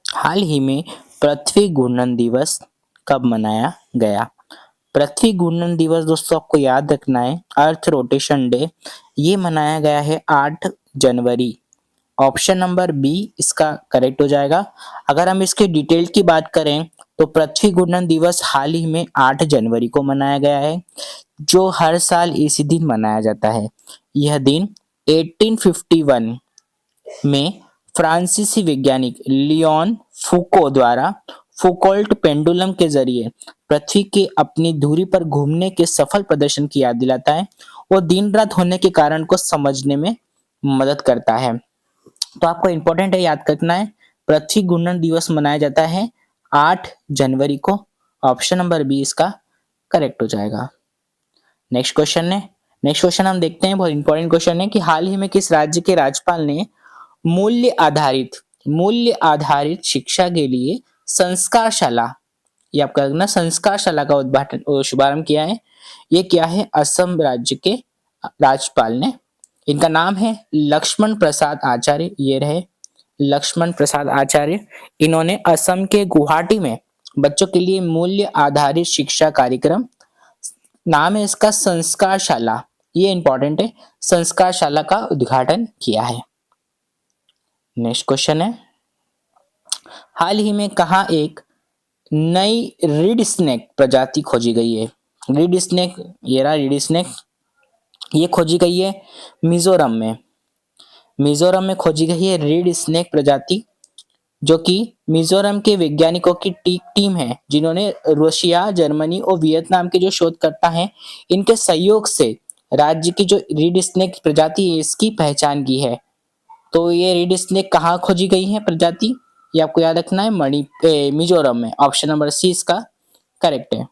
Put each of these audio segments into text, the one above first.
हाल ही में पृथ्वी घूर्णन दिवस कब मनाया गया? पृथ्वी घूर्णन दिवस दोस्तों आपको याद रखना है, अर्थ रोटेशन डे, ये मनाया गया है 8 जनवरी। ऑप्शन नंबर बी इसका करेक्ट हो जाएगा। अगर हम इसके डिटेल की बात करें तो पृथ्वी घूर्णन दिवस हाल ही में 8 जनवरी को मनाया गया है, जो हर साल इसी दिन मनाया जाता है। यह दिन 1851 में फ्रांसीसी वैज्ञानिक लियोन फूको द्वारा फूकोल्ट पेंडुलम के जरिए पृथ्वी के अपनी धुरी पर घूमने के सफल प्रदर्शन की याद दिलाता है और दिन रात होने के कारण को समझने में मदद करता है। तो आपको इंपॉर्टेंट है, याद रखना है, पृथ्वी घूर्णन दिवस मनाया जाता है 8 जनवरी को। ऑप्शन नंबर बी इसका करेक्ट हो जाएगा। नेक्स्ट क्वेश्चन हम देखते हैं, बहुत इंपॉर्टेंट क्वेश्चन है कि हाल ही में किस राज्य के राज्यपाल ने मूल्य आधारित शिक्षा के लिए संस्कारशाला, ये आपका ना संस्कारशाला का उद्घाटन शुभारंभ किया है। ये क्या है? असम राज्य के राज्यपाल ने। इनका नाम है लक्ष्मण प्रसाद आचार्य। ये रहे लक्ष्मण प्रसाद आचार्य। इन्होंने असम के गुवाहाटी में बच्चों के लिए मूल्य आधारित शिक्षा कार्यक्रम, नाम है इसका संस्कारशाला, ये इंपॉर्टेंट है, संस्कारशाला का उद्घाटन किया है। नेक्स्ट क्वेश्चन है, हाल ही में कहा एक नई रीड स्नेक प्रजाति खोजी गई है? रीड स्नेक, ये रहा रीड स्नेक, ये खोजी गई है मिजोरम में। मिजोरम में खोजी गई है रीड स्नेक प्रजाति, जो कि मिजोरम के वैज्ञानिकों की टीम है, जिन्होंने रशिया, जर्मनी और वियतनाम के जो शोधकर्ता हैं, इनके सहयोग से राज्य की जो रीड स्नेक प्रजाति है इसकी पहचान की है। तो ये रीड स्नेक कहाँ खोजी गई है प्रजाति? ये आपको याद रखना है, मिजोरम में। ऑप्शन नंबर सी इसका करेक्ट है।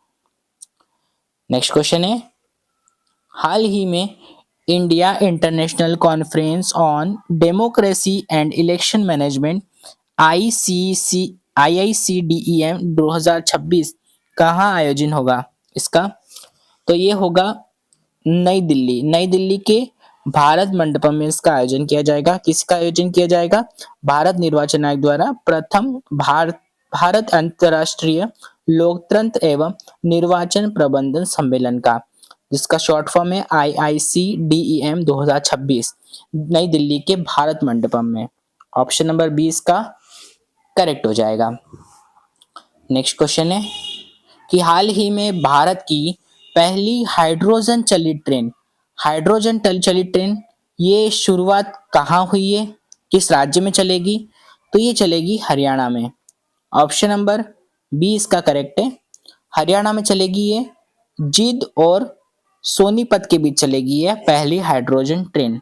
नेक्स्ट क्वेश्चन है, हाल ही में India international conference on democracy and election management IICDEM 2026 कहाँ आयोजन होगा इसका? तो ये होगा नई दिल्ली के भारत मंडपम में इसका आयोजन किया जाएगा। किसका आयोजन किया जाएगा? भारत निर्वाचन आयोग द्वारा प्रथम भारत अंतरराष्ट्रीय लोकतंत्र एवं निर्वाचन प्रबंधन सम्मेलन का, जिसका शॉर्ट फॉर्म है IICDEM 2026, नई दिल्ली के भारत मंडपम में। ऑप्शन नंबर बी इसका करेक्ट हो जाएगा। नेक्स्ट क्वेश्चन है कि हाल ही में भारत की पहली हाइड्रोजन चलित ट्रेन ये शुरुआत कहाँ हुई है? किस राज्य में चलेगी? तो ये चलेगी हरियाणा में। ऑप्शन नंबर बी इसका करेक्ट है, हरियाणा में चलेगी ये। जींद और सोनीपत के बीच चलेगी यह पहली हाइड्रोजन ट्रेन,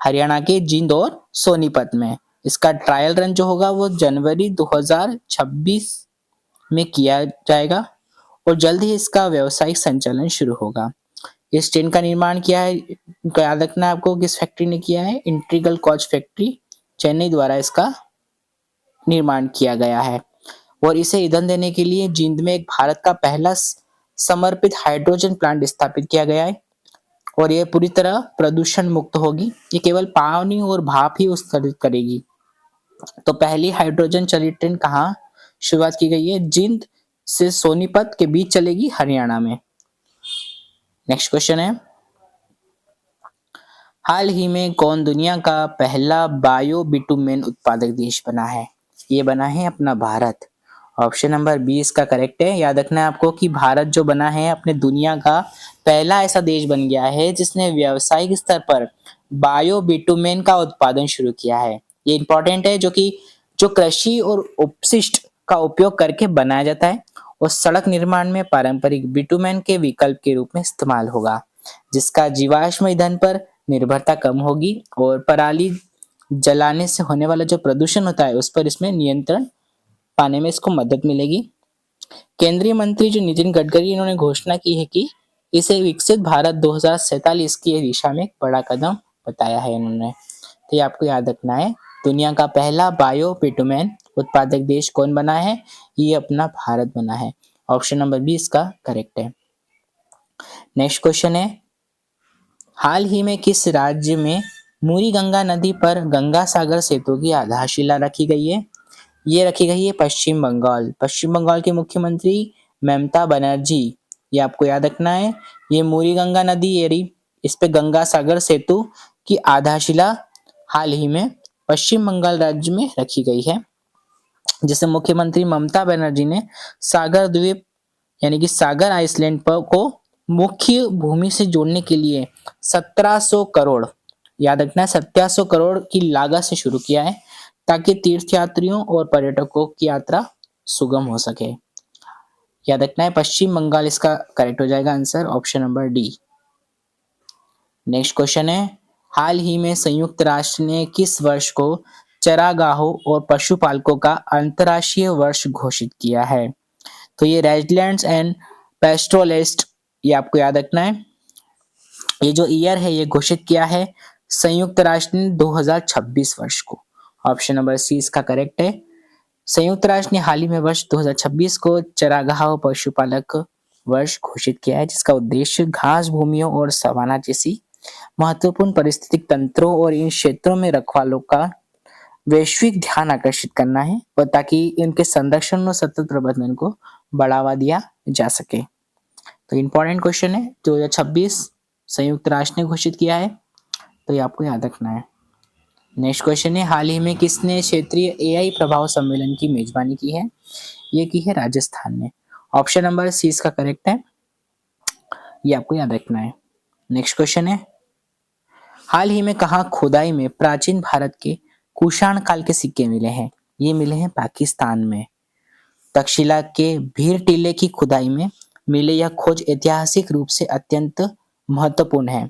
हरियाणा के जींद और सोनीपत में। इसका ट्रायल रन जो होगा वो जनवरी 2026 में किया जाएगा और जल्द ही इसका व्यावसायिक संचालन शुरू होगा। इस ट्रेन का निर्माण किया है, याद रखना है आपको, किस फैक्ट्री ने किया है? इंटीग्रल कोच फैक्ट्री चेन्नई द्वारा इसका निर्माण किया गया है। और इसे ईंधन देने के लिए जींद में एक भारत का पहला समर्पित हाइड्रोजन प्लांट स्थापित किया गया है और यह पूरी तरह प्रदूषण मुक्त होगी। ये केवल पानी और भाप ही उत्सर्जित करेगी। तो पहली हाइड्रोजन चलित ट्रेन कहाँ शुरुआत की गई है? जींद से सोनीपत के बीच चलेगी, हरियाणा में। नेक्स्ट क्वेश्चन है, हाल ही में कौन दुनिया का पहला बायो बिटुमेन उत्पादक देश बना है? ये बना है अपना भारत। ऑप्शन नंबर बी इसका करेक्ट है। याद रखना है आपको कि भारत जो बना है अपने दुनिया का पहला ऐसा देश बन गया है जिसने व्यावसायिक स्तर पर बायो बिटुमेन का उत्पादन शुरू किया है। ये इंपॉर्टेंट है, जो कि जो कृषि और अपशिष्ट का उपयोग करके बनाया जाता है और सड़क निर्माण में पारंपरिक बिटुमेन के विकल्प के रूप में इस्तेमाल होगा, जिसका जीवाश्म ईंधन पर निर्भरता कम होगी और पराली जलाने से होने वाला जो प्रदूषण होता है उस पर इसमें नियंत्रण पाने में इसको मदद मिलेगी। केंद्रीय मंत्री जो नितिन गडकरी, इन्होंने घोषणा की है कि इसे विकसित भारत 2047 की दिशा में एक बड़ा कदम बताया है इन्होंने। तो ये आपको याद रखना है, दुनिया का पहला बायो बिटुमेन उत्पादक देश कौन बना है? ये अपना भारत बना है। ऑप्शन नंबर बी इसका करेक्ट है। नेक्स्ट क्वेश्चन है, हाल ही में किस राज्य में मुरी गंगा नदी पर गंगा सागर सेतु की आधारशिला रखी गई है? ये रखी गई है पश्चिम बंगाल। पश्चिम बंगाल के मुख्यमंत्री ममता बनर्जी, ये आपको याद रखना है। ये मुरी गंगा नदी एरी, इस पे गंगा सागर सेतु की आधारशिला हाल ही में पश्चिम बंगाल राज्य में रखी गई है, जिसे मुख्यमंत्री ममता बनर्जी ने सागर द्वीप यानी कि सागर आइसलैंड को मुख्य भूमि से जोड़ने के लिए 1700 करोड़, याद रखना है 1700 करोड़ की लागत से शुरू किया है, ताकि तीर्थयात्रियों और पर्यटकों की यात्रा सुगम हो सके। याद रखना है पश्चिम बंगाल इसका करेक्ट हो जाएगा answer, option number D. Next question है, हाल ही में संयुक्त राष्ट्र ने किस वर्ष को चरागाहों और पशुपालकों का अंतर्राष्ट्रीय वर्ष घोषित किया है? तो ये रेजिडेंट्स एंड पेस्टोरलिस्ट, ये आपको याद रखना है। ये जो ईयर है ये घोषित किया है संयुक्त राष्ट्र ने 2026 वर्ष को। ऑप्शन नंबर सी इसका करेक्ट है। संयुक्त राष्ट्र ने हाल ही में वर्ष 2026 को चरागाह और पशुपालक वर्ष घोषित किया है, जिसका उद्देश्य घास भूमियों और सवाना जैसी महत्वपूर्ण पारिस्थितिक तंत्रों और इन क्षेत्रों में रखवालों का वैश्विक ध्यान आकर्षित करना है, और ताकि इनके संरक्षण और सतत प्रबंधन को बढ़ावा दिया जा सके। तो इंपॉर्टेंट क्वेश्चन है, 2026 संयुक्त राष्ट्र ने घोषित किया है, तो ये आपको याद रखना है। नेक्स्ट क्वेश्चन है, हाल ही में किसने क्षेत्रीय एआई प्रभाव सम्मेलन की मेजबानी की है? ये की है राजस्थान ने। ऑप्शन नंबर सी इसका करेक्ट है, ये आपको याद रखना है। नेक्स्ट क्वेश्चन है, हाल ही में कहाँ खुदाई में प्राचीन भारत के कुषाण काल के सिक्के मिले हैं? ये मिले हैं पाकिस्तान में। तक्षशिला के भीर टीले की खुदाई में मिले यह खोज ऐतिहासिक रूप से अत्यंत महत्वपूर्ण है।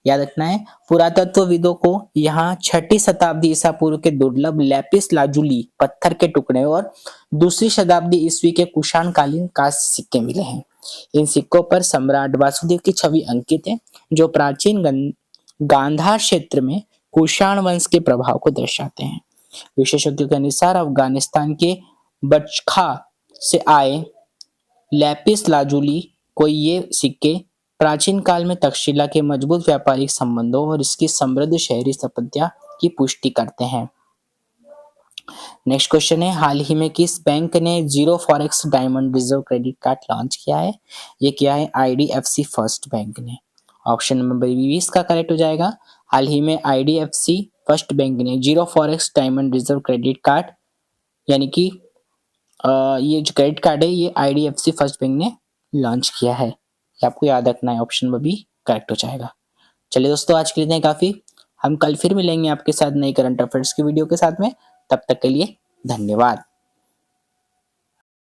याद रखना है, पुरातत्वविदों को यहाँ 6ठी शताब्दी ईसा पूर्व के दुर्लभ लैपिस लाजुली पत्थर के टुकड़े और दूसरी शताब्दी ईस्वी के कुषाण कालीन कांस्य सिक्के मिले हैं। इन सिक्कों पर सम्राट वासुदेव की छवि अंकित है, जो प्राचीन गांधार क्षेत्र में कुषाण वंश के प्रभाव को दर्शाते हैं। विशेषज्ञों के अनुसार अफगानिस्तान के बचखा से आए लैपिस लाजुली को ये सिक्के प्राचीन काल में तक्षशिला के मजबूत व्यापारिक संबंधों और इसकी समृद्ध शहरी स्थापत्य की पुष्टि करते हैं। नेक्स्ट क्वेश्चन है, हाल ही में किस बैंक ने zero forex diamond reserve credit card launch किया है? ये किया है आईडीएफसी फर्स्ट बैंक ने। ऑप्शन नंबर बी इसका करेक्ट हो जाएगा। हाल ही में आईडीएफसी फर्स्ट बैंक ने zero forex diamond reserve credit card, यानी कि ये जो क्रेडिट कार्ड है ये आईडीएफसी फर्स्ट बैंक ने लॉन्च किया है। ये आपको याद रखना है, ऑप्शन नंबर बी करेक्ट हो जाएगा। चलिए दोस्तों, आज के लिए इतना काफी। हम कल फिर मिलेंगे आपके साथ नई करंट अफेयर्स की वीडियो के साथ में। तब तक के लिए धन्यवाद।